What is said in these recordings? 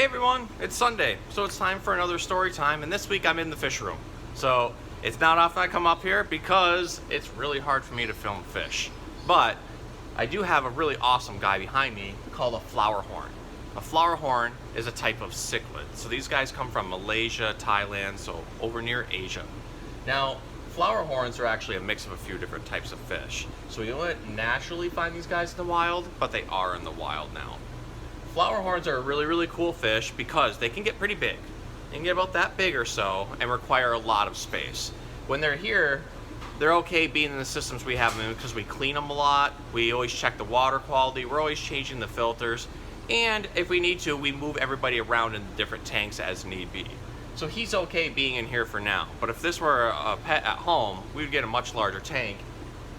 Hey everyone, it's Sunday, so it's time for another story time, and this week I'm in the fish room. So it's not often I come up here because it's really hard for me to film fish. But I do have a really awesome guy behind me called a flowerhorn. A flowerhorn is a type of cichlid. So these guys come from Malaysia, Thailand, so over near Asia. Now, flowerhorns are actually a mix of a few different types of fish. So you wouldn't naturally find these guys in the wild, but they are in the wild now. Flowerhorns are a really cool fish because they can get pretty big. They can get about that big or so and require a lot of space. When they're here, they're okay being in the systems we have them in because we clean them a lot, we always check the water quality, we're always changing the filters, and if we need to, we move everybody around in different tanks as need be. So he's okay being in here for now, but if this were a pet at home, we would get a much larger tank,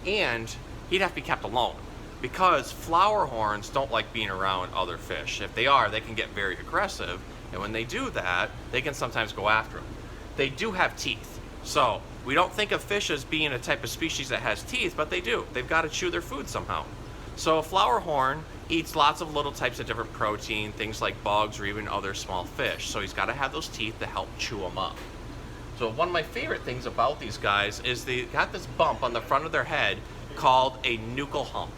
and he'd have to be kept alone. Because flowerhorns don't like being around other fish. If they are, they can get very aggressive, and when they do that, they can sometimes go after them. They do have teeth, so we don't think of fish as being a type of species that has teeth, but they do. They've got to chew their food somehow. So a flowerhorn eats lots of little types of different protein, things like bugs or even other small fish, so he's got to have those teeth to help chew them up. So one of my favorite things about these guys is they got this bump on the front of their head called a nuchal hump.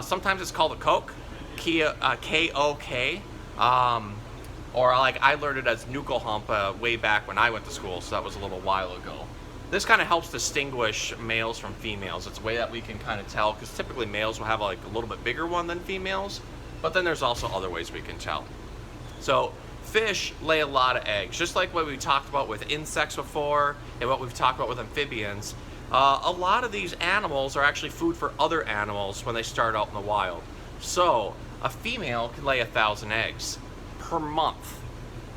Sometimes it's called a coke, K-O-K, or like I learned it as nuchal hump way back when I went to school, so that was a little while ago. This kind of helps distinguish males from females. It's a way that we can kind of tell, because typically males will have like a little bit bigger one than females, but then there's also other ways we can tell. So fish lay a lot of eggs, just like what we talked about with insects before and what we've talked about with amphibians. A lot of these animals are actually food for other animals when they start out in the wild. So a female can lay 1,000 eggs per month.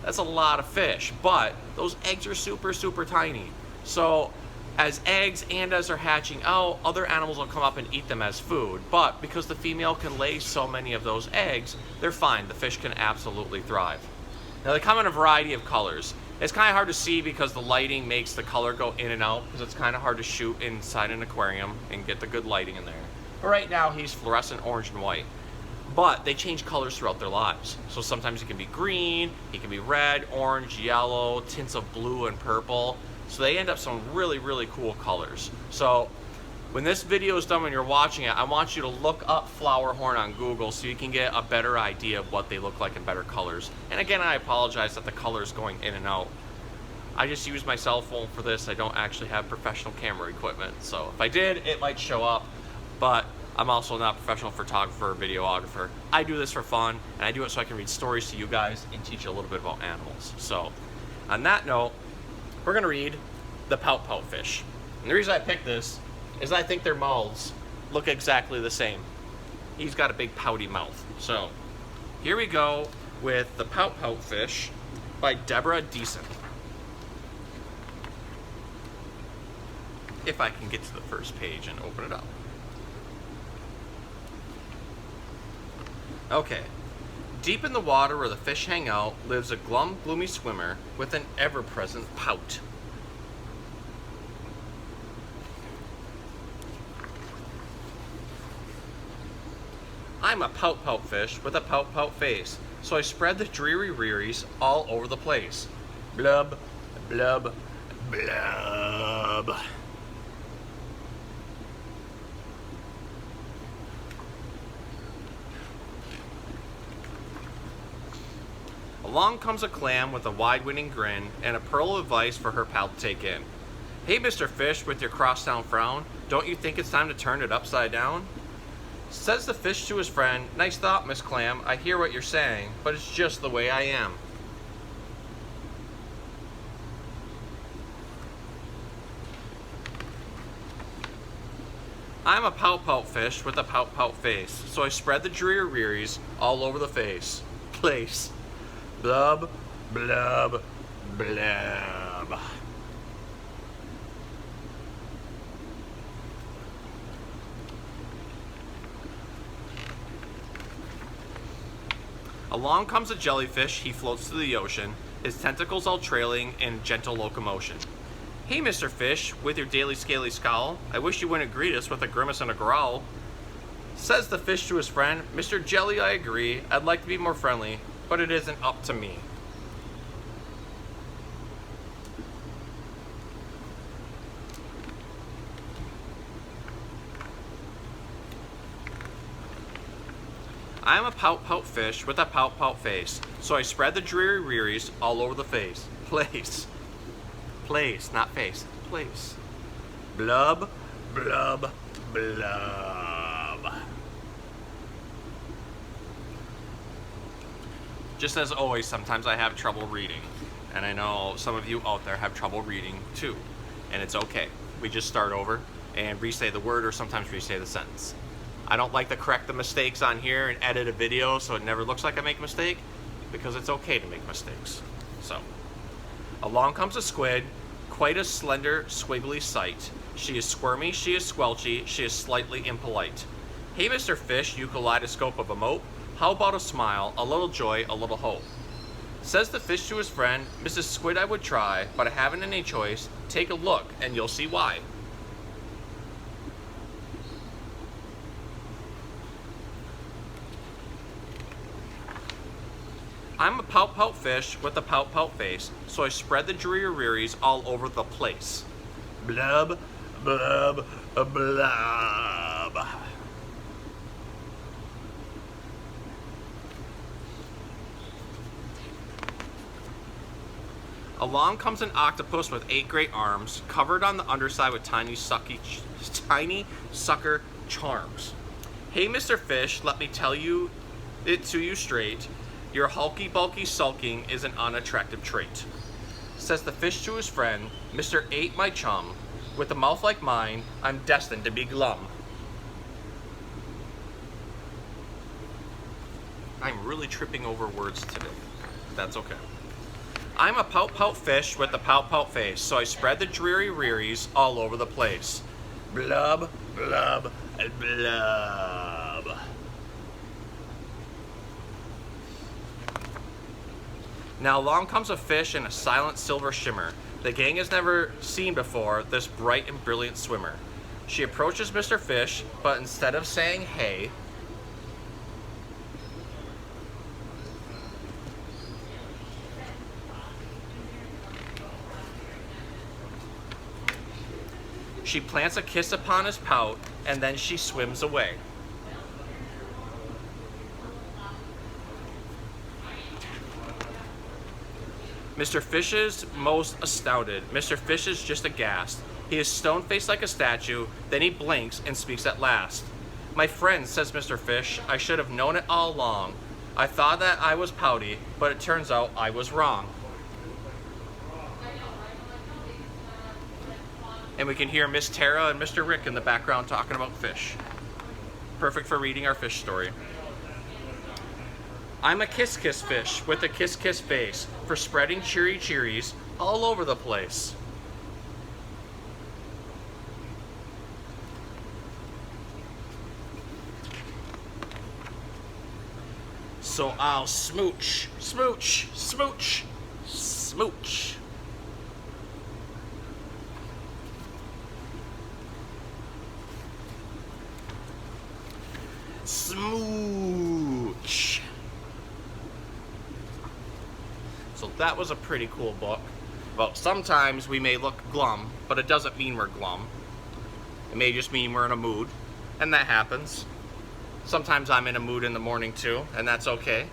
That's a lot of fish, but those eggs are super tiny. So as eggs and as they're hatching out, other animals will come up and eat them as food. But because the female can lay so many of those eggs, they're fine. The fish can absolutely thrive. Now they come in a variety of colors. It's kind of hard to see because the lighting makes the color go in and out, because it's kind of hard to shoot inside an aquarium and get the good lighting in there. But right now he's fluorescent orange and white. But they change colors throughout their lives. So sometimes he can be green, he can be red, orange, yellow, tints of blue and purple. So they end up some really cool colors. So when this video is done, when you're watching it, I want you to look up flowerhorn on Google so you can get a better idea of what they look like in better colors. And again, I apologize that the color is going in and out. I just use my cell phone for this. I don't actually have professional camera equipment. So if I did, it might show up, but I'm also not a professional photographer or videographer. I do this for fun, and I do it so I can read stories to you guys and teach you a little bit about animals. So on that note, we're gonna read the Pout-Pout Fish. And the reason I picked this is I think their mouths look exactly the same. He's got a big pouty mouth. So here we go with the Pout-Pout Fish by Deborah Diesen. If I can get to the first page and open it up. Okay. Deep in the water where the fish hang out lives a gloomy swimmer with an ever-present pout. I'm a pout-pout fish with a pout-pout face, so I spread the dreary rearies all over the place. Blub, blub, blub. Along comes a clam with a wide-winning grin and a pearl of advice for her pal to take in. Hey, Mr. Fish, with your cross-town frown, don't you think it's time to turn it upside down? Says the fish to his friend, nice thought, Miss Clam, I hear what you're saying, but it's just the way I am. I'm a pout-pout fish with a pout-pout face, so I spread the dreary rearies all over the place. Blub, blub, blub. Along comes a jellyfish, he floats through the ocean, his tentacles all trailing in gentle locomotion. Hey, Mr. Fish, with your daily scaly scowl, I wish you wouldn't greet us with a grimace and a growl. Says the fish to his friend, Mr. Jelly, I agree, I'd like to be more friendly, but it isn't up to me. I'm a pout-pout fish with a pout-pout face, so I spread the dreary rearies all over the place, not face, place. Blub, blub, blub. Just as always, sometimes I have trouble reading, and I know some of you out there have trouble reading too, and it's okay. We just start over and re-say the word, or sometimes re-say the sentence. I don't like to correct the mistakes on here and edit a video so it never looks like I make a mistake, because it's okay to make mistakes. So, along comes a squid, quite a slender, squiggly sight. She is squirmy, she is squelchy, she is slightly impolite. Hey, Mr. Fish, you kaleidoscope of a mope, how about a smile, a little joy, a little hope? Says the fish to his friend, Mrs. Squid I would try, but I haven't any choice. Take a look and you'll see why. I'm a pout-pout fish with a pout-pout face, so I spread the dreary all over the place. Blub, blub, blub. Along comes an octopus with 8 great arms, covered on the underside with tiny sucker charms. Hey, Mr. Fish, let me tell you it to you straight. Your hulky bulky sulking is an unattractive trait. Says the fish to his friend, Mr. 8, my chum, with a mouth like mine, I'm destined to be glum. I'm really tripping over words today. That's okay. I'm a pout-pout fish with a pout-pout face, so I spread the dreary rearies all over the place. Blub, blub, blub. Now along comes a fish in a silent silver shimmer. The gang has never seen before this bright and brilliant swimmer. She approaches Mr. Fish, but instead of saying hey, she plants a kiss upon his pout, and then she swims away. Mr. Fish is most astounded. Mr. Fish is just aghast. He is stone-faced like a statue, then he blinks and speaks at last. My friend, says Mr. Fish, I should have known it all along. I thought that I was pouty, but it turns out I was wrong. And we can hear Miss Tara and Mr. Rick in the background talking about fish. Perfect for reading our fish story. I'm a kiss-kiss fish with a kiss-kiss face for spreading cheery cheeries all over the place. So I'll smooch, smooch, smooch, smooch. Smooch. So that was a pretty cool book. Well, sometimes we may look glum, but it doesn't mean we're glum. It may just mean we're in a mood, and that happens. Sometimes I'm in a mood in the morning too, and that's okay.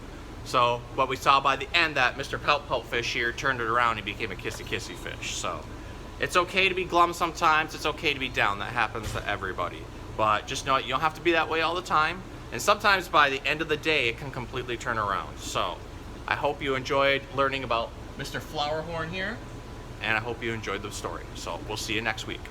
So what we saw by the end, that Mr. Pout-Pout Fish here turned it around and became a kissy-kissy fish. So it's okay to be glum sometimes, it's okay to be down. That happens to everybody. But just know it, you don't have to be that way all the time. And sometimes by the end of the day, it can completely turn around. So I hope you enjoyed learning about Mr. Flowerhorn here, and I hope you enjoyed the story. So we'll see you next week.